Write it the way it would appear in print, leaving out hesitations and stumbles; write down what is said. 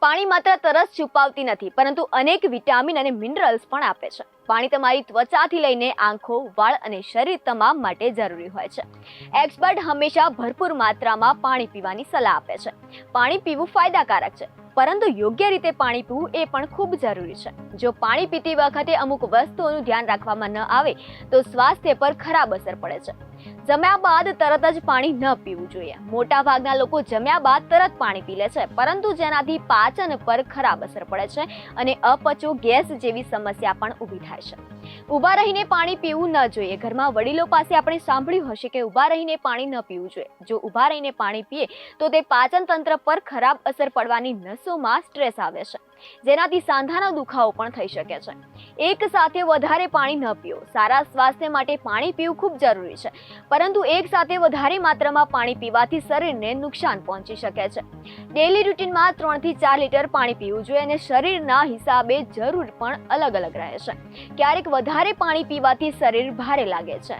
પાણી માત્ર તરસ છુપાવતી નથી, પરંતુ અનેક વિટામિન અને મિનરલ્સ પણ આપે છે. પાણી તમારી ત્વચાથી લઈને આંખો, વાળ અને શરીર તમામ માટે જરૂરી હોય છે. એક્સપર્ટ હંમેશા ભરપૂર માત્રામાં પાણી પીવાની સલાહ આપે છે. પાણી પીવું ફાયદાકારક છે, પરંતુ યોગ્ય રીતે પાણી પીવું એ પણ ખૂબ જરૂરી છે. જો પાણી પીતી વખતે અમુક વસ્તુઓનું ધ્યાન રાખવામાં ન આવે તો સ્વાસ્થ્ય પર ખરાબ અસર પડે છે. જમ્યા બાદ તરત જ પાણી ન પીવું જોઈએ. મોટા ભાગના લોકો જમ્યા બાદ તરત પાણી પી લે છે, પરંતુ જેનાથી પાચન પર ખરાબ અસર પડે છે અને અપચો, ગેસ જેવી સમસ્યા પણ ઊભી થાય છે. ઊભા રહીને પાણી પીવું ન જોઈએ. ઘરમાં વડીલો પાસે આપણે સાંભળ્યું હશે કે ઊભા રહીને પાણી ન પીવું જોઈએ. જો ઊભા રહીને પાણી પીએ તો તે પાચન તંત્ર પર ખરાબ અસર પડવાની નસોમાં સ્ટ્રેસ આવે છે, જેનાથી સાંધાનો દુખાવો પણ થઈ શકે છે. એક સાથે વધારે પાણી ન પીવો. સારા સ્વાસ્થ્ય માટે પાણી પીવું ખૂબ જરૂરી છે, પરંતુ એક સાથે વધારે માત્રામાં પાણી પીવાથી શરીરને નુકસાન પહોંચી શકે છે. ડેઈલી રૂટીનમાં 3 થી 4 લીટર પાણી પીવું જોઈએ અને શરીરના હિસાબે જરૂર પણ અલગ અલગ રહે છે. ક્યારેક વધારે પાણી પીવાથી શરીર ભારે લાગે છે,